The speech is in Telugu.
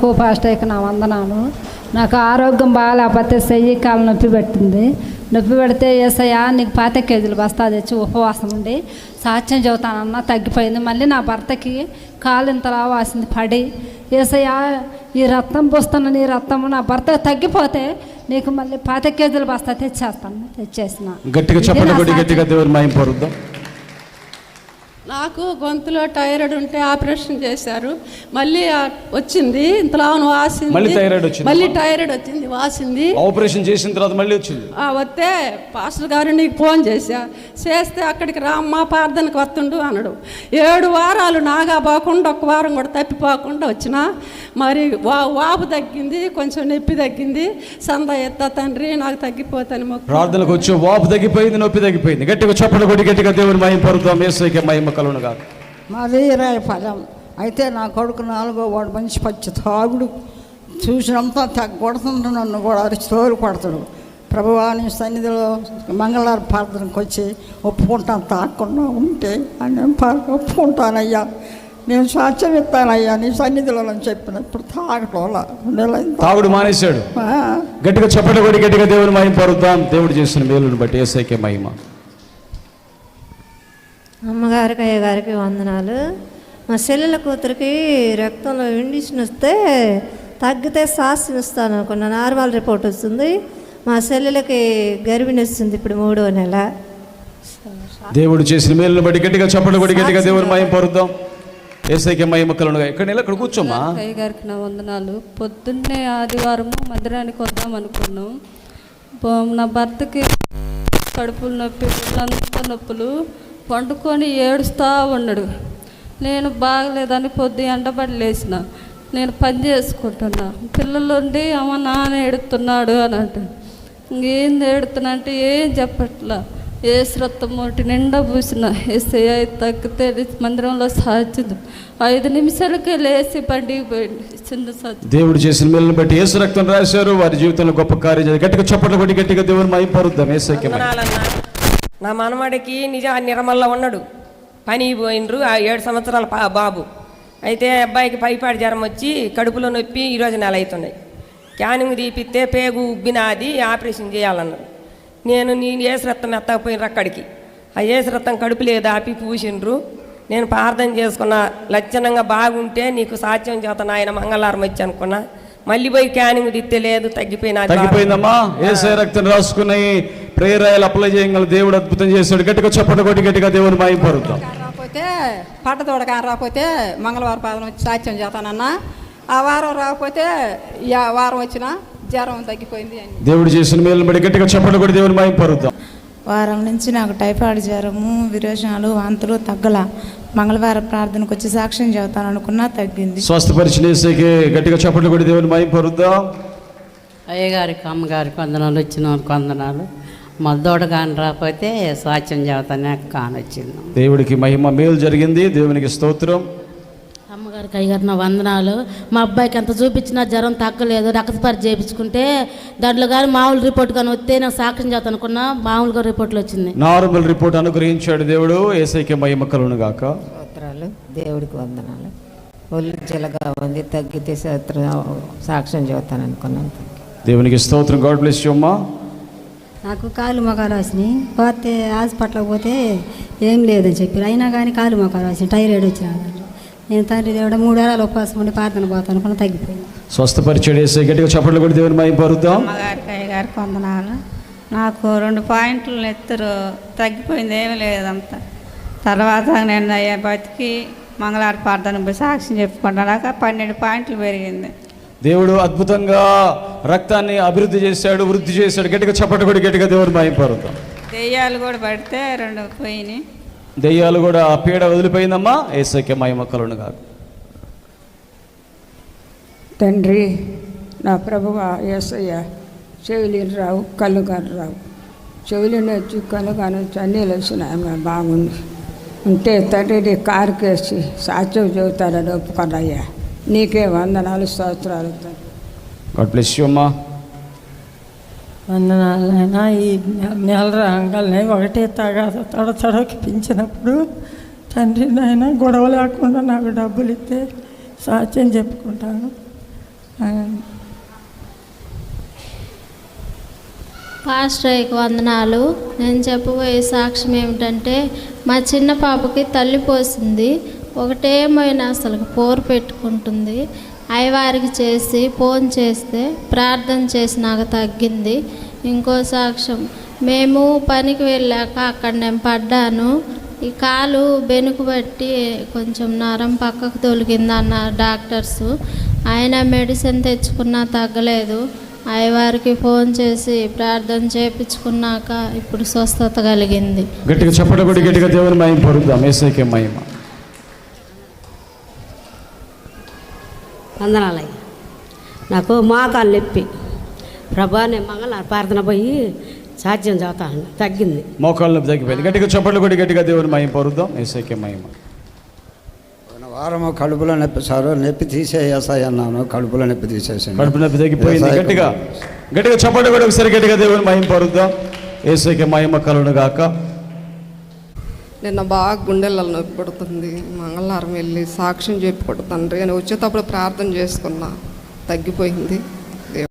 నాకు పాస్టర్కి నా వందనాలు. నాకు ఆరోగ్యం బాగాలేకపోతే చెయ్యి కాలు నొప్పి పెట్టింది. నొప్పి పెడితే యేసయ్యా నీకు 5 కేజీలు బస్తా తెచ్చి ఉపవాసం ఉండి సాక్ష్యం చెబుతానన్నా తగ్గిపోయింది. మళ్ళీ నా భర్తకి కాలు ఇంతలా వాసింది పడి, యేసయ్యా ఈ రక్తం పోస్తున్న నీ రక్తము నా భర్త తగ్గిపోతే నీకు మళ్ళీ 5 కేజీలు బస్తా తెచ్చేసిన. గట్టిగా చెప్పండి, గట్టిగా దేవుని మహిమ పరుద్దాం. నాకు గొంతులో థైరాయిడ్ ఉంటే ఆపరేషన్ చేశారు, మళ్ళీ వచ్చింది, ఇంతలా వాసింది, మళ్ళీ థైరాయిడ్ వచ్చింది, వాసింది. ఆపరేషన్ చేసిన తర్వాత మళ్ళీ వచ్చింది. వస్తే పాస్టర్ గారు నీకు ఫోన్ చేస్తే అక్కడికి రామ్మా ప్రార్థనకు వస్తుండు అన్నాడు. 7 వారాలు నాగా పోకుండా 1 వారం కూడా తప్పిపోకుండా వచ్చిన. మరి వాపు తగ్గింది, కొంచెం నొప్పి తగ్గింది. సంద ఎత్త తండ్రి నాకు తగ్గిపోతాను. ప్రార్థనకు వచ్చి వాపు తగ్గిపోయింది, నొప్పి తగ్గిపోయింది. గట్టిగా చెప్పండి, గట్టిగా దేవుని మహిమ పరుద్దాం. యేసుకే మహిమ కలుగును గాక. మాది రాయపాలెం. అయితే నా కొడుకు 4వ వాడు మంచి పచ్చి తాగుడు, చూసినంతా కొడుతుండు, నన్ను కూడా అరిచి తోలు కొడతాడు. ప్రభువా నీ సన్నిధిలో మంగళవారం ప్రార్థనకు వచ్చి ఒప్పుకుంటాను, తాకుండా ఉంటే అని ఒప్పుకుంటానయ్యా, నేను సాక్ష్యం ఇస్తానయ్యా నీ సన్నిధిలో అని చెప్పిన. ఇప్పుడు తాగుడు మానేశాడు. గట్టిగా చెప్పండి, గట్టిగా దేవుని మహిమ పరుద్దాం. దేవుడు చేసిన మేలును బట్టి యేసయ్యకే మహిమ. అమ్మగారికి అయ్యగారికి వందనాలు. మా చెల్లెల కూతురికి రక్తంలో ఇండిషన్ వస్తే తగ్గితే సాక్ష్యం ఇస్తాను అనుకున్నా. నార్మల్ రిపోర్ట్ వస్తుంది. మా చెల్లెలకి గర్భిణి వస్తుంది, ఇప్పుడు 3వ నెల. దేవుడు చేసిన మేలును బట్టి గట్టిగా చెప్పండి, గట్టిగా దేవుని మహిమ పరుద్దాం. యేసయ్యకే మహిమ కలుగును గాక. ఇక్కడ కూర్చోమ్మా. అయ్యగారికి నా వందనాలు. పొద్దున్నే ఆదివారము మందిరానికి వద్దాం అనుకున్నాం. నా భర్తకి కడుపులు నొప్పి, అంత నొప్పులు, పండుకొని ఏడుస్తూ ఉన్నాడు. నేను బాగలేదని పొద్దు ఎండబడి లేచిన. నేను పని చేసుకుంటున్నా. పిల్లలుండి అమ్మ నాన్న ఏడుతున్నాడు అని అంటాడు. ఇంకేం ఏడుతున్నా అంటే ఏం చెప్పట్లా. ఏసు రక్తం ఒకటి నిండా పూసిన. ఏసయ్య తగ్గితే మందిరంలో సాధ్యం 5 నిమిషాలకే లేచి బండికి పోయింది. చిన్న సాధ్యం. దేవుడు చేసిన మేలును బట్టి యేసు రక్తం రాశారు. వారి జీవితంలో గొప్ప కార్యం. గట్టిగా చెప్పండి, గట్టిగా దేవుని మహిమ పరుద్దాం. యేసయ్యకే నా మనమడికి నిర్మల్లో ఉన్నాడు, పని పోయినరు. 7 సంవత్సరాల బాబు. అయితే అబ్బాయికి పైపాడి జ్వరం వచ్చి కడుపులో నొప్పి ఈరోజు నెల అవుతున్నాయి. క్యానింగ్ తీపిస్తే పేగు ఉబ్బినాది, ఆపరేషన్ చేయాలన్నారు. నేను ఏసు రక్తం ఎత్తకపోయినరు అక్కడికి. ఆ ఏసు రక్తం కడుపు లేదు ఆపి పూసిండ్రు. నేను ప్రార్థన చేసుకున్న, లక్షణంగా బాగుంటే నీకు సాక్ష్యం చేస్తాను ఆయన మంగళవారం వచ్చి అనుకున్నా. మళ్ళీ పోయి క్యానింగ్ తిత్తే లేదు, తగ్గిపోయిందమ్మా. యేసయ్య రక్తం రాసుకున్నాయి, ప్రేయర్ ఆయిల్ అప్లై చేయగల దేవుడు అద్భుతం చేశాడు. గట్టిగా చెప్పండి, గట్టిగా దేవుని మహిమ పరుద్దాం. రాకపోతే పట్టతోడ రాకపోతే మంగళవారం పాదం వచ్చి సాక్ష్యం చేస్తానన్నా. ఆ వారం రాకపోతే వారం వచ్చిన జ్వరం తగ్గిపోయింది. దేవుడు చేసిన మేలును బట్టి గట్టిగా చెప్పండి, దేవుని మహిమ పరుద్దాం. వారం నుంచి నాకు టైఫాయిడ్ జ్వరము, విరోచనాలు, వాంతులు తగ్గల. మంగళవారం ప్రార్థనకు వచ్చి సాక్ష్యం చెబుతాను అనుకున్నా, తగ్గింది. స్వస్థపరిచిన యేసుకే గట్టిగా చెప్పండి, దేవుని మహిమ పరుద్దాం. అయ్యగారికి అమ్మగారికి వందనాలు, వచ్చిన వందనాలు. మద్దోడ కాని రాకపోతే సాక్ష్యం చెబుతానే కానొచ్చింది. దేవుడికి మహిమ, మేలు జరిగింది. దేవునికి స్తోత్రం. అమ్మగారికి అయ్యగారు నా వందనాలు. మా అబ్బాయికి ఎంత చూపించినా జ్వరం తగ్గలేదు. రక్త పరీక్ష చేయించుకుంటే దాంట్లో కానీ మామూలు రిపోర్ట్ కానీ వస్తే నాకు సాక్ష్యం చేస్తాను అనుకున్నా, మామూలుగా రిపోర్ట్లు వచ్చింది. నార్మల్ రిపోర్ట్ అనుగ్రహించాడు దేవుడు. యేసయ్యకే మహిమ కలుగును గాక. స్తోత్రాలు. దేవుడికి వందనాలు. ఒళ్ళు జలగా ఉంది, తగ్గితే సాక్ష్యం చెబుతాను అనుకున్నాను. దేవునికి స్తోత్రం. గాడ్ బ్లెస్ యు అమ్మా. నాకు కాలు మొఖాలు వచ్చినాయి. పోతే హాస్పిటల్కి పోతే ఏం లేదని చెప్పారు. అయినా కానీ కాలు మొఖాలు వచ్చినాయి, థైరాయిడ్ వచ్చిన. నేను తండ్రి దేవుడు 3 వారాలు ఉపవాసం ఉండి ప్రార్థన పోతాను అనుకున్నా, తగ్గిపోయింది. స్వస్థపరిచాడు యేసయ్య. గట్టిగా చెప్పండి కూడా దేవుని మహిమ పరుద్దాం. అమ్మగారికి అయ్యగారికి వందనాలు. నాకు 2 పాయింట్లు నెత్తురు తగ్గిపోయింది, ఏమీ లేదంతా. తర్వాత నేను అయ్యే బతికి మంగళవారం ప్రార్థన సాక్ష్యం చెప్పుకుంటాక 12 పాయింట్లు పెరిగింది. దేవుడు అద్భుతంగా రక్తాన్ని అభివృద్ధి చేశాడు, వృద్ధి చేశాడు. గట్టిగా చెప్పండి కూడా గట్టిగా దేవుని మహిమ పరుద్దాం. దెయ్యాలు కూడా పడితే 2 పోయినాయి. దెయ్యాలు కూడా ఆ పీడ వదిలిపోయిందమ్మా. యేసయ్యకే మహిమ కలుగును గాక. తండ్రి, నా ప్రభువా యేసయ్య, చెవులు రావు, కళ్ళు కాని రావు. చెవులు నొచ్చి, కళ్ళు కానొచ్చి, అన్నీ వచ్చినాయి. బాగుంది ఉంటే తండ్రి కారుకేసి సాక్ష్యం చెబుతారని ఒప్పుకున్నాయ్యా. నీకే వందనాలు, స్తోత్రాలు. గాడ్ బ్లెస్ యు అమ్మా. వందనాలు అయినా. ఈ నెల రంగాలని ఒకటే తడకి పెంచినప్పుడు తండ్రి నాయన గొడవ లేకుండా నాకు డబ్బులు ఇస్తే సాక్ష్యం చెప్పుకుంటాను. పాస్టర్ అయ్యకు వందనాలు. నేను చెప్పబోయే సాక్ష్యం ఏమిటంటే, మా చిన్న పాపకి తల్లి పోసింది. ఒకటేమైనా అసలు పోరు పెట్టుకుంటుంది. అయ్యవారికి చేసి ఫోన్ చేస్తే ప్రార్థన చేసి నాకు తగ్గింది. ఇంకో సాక్ష్యం, మేము పనికి వెళ్ళాక అక్కడ నేను పడ్డాను. ఈ కాలు బెనుకు బట్టి కొంచెం నరం పక్కకు తొలగిందన్నారు డాక్టర్స్. ఆయన మెడిసిన్ తెచ్చుకున్నా తగ్గలేదు. అయ్యవారికి ఫోన్ చేసి ప్రార్థన చేయించుకున్నాక ఇప్పుడు స్వస్థత కలిగింది. గట్టిగా చెప్పడం కూడా గట్టిగా దేవుని మహిమ పరుద్దాం. యేసయ్యకే మహిమ. వందనాలయ్య. నాకు మోకాలు నొప్పి ప్రభా, నేను మంగళవారం ప్రార్థన పోయి సాధ్యం చదువుతాను, తగ్గింది. మోకాలు నొప్పి తగ్గిపోయింది. గట్టిగా చెప్పడం కూడా గట్టిగా దేవుని మహిమ పరుద్దాం. యేసయ్యకే మహిమ. వారము కడుపులో నొప్పి సారు, నొప్పి తీసేసాయి అన్నాను, కడుపులో నొప్పి తీసేసాను, కడుపు నొప్పి తగ్గిపోయింది. గట్టిగా గట్టిగా చెప్పండి కూడా ఒకసారి గట్టిగా దేవుని మహిమ పరుద్దాం. యేసయ్యకే మహిమ కలుగును గాక. నిన్న బాగా గుండెలలో నొప్పి పడుతుంది. మంగళవారం వెళ్ళి సాక్ష్యం చెప్పి తండ్రి అని వచ్చేటప్పుడు ప్రార్థన చేసుకున్నా, తగ్గిపోయింది.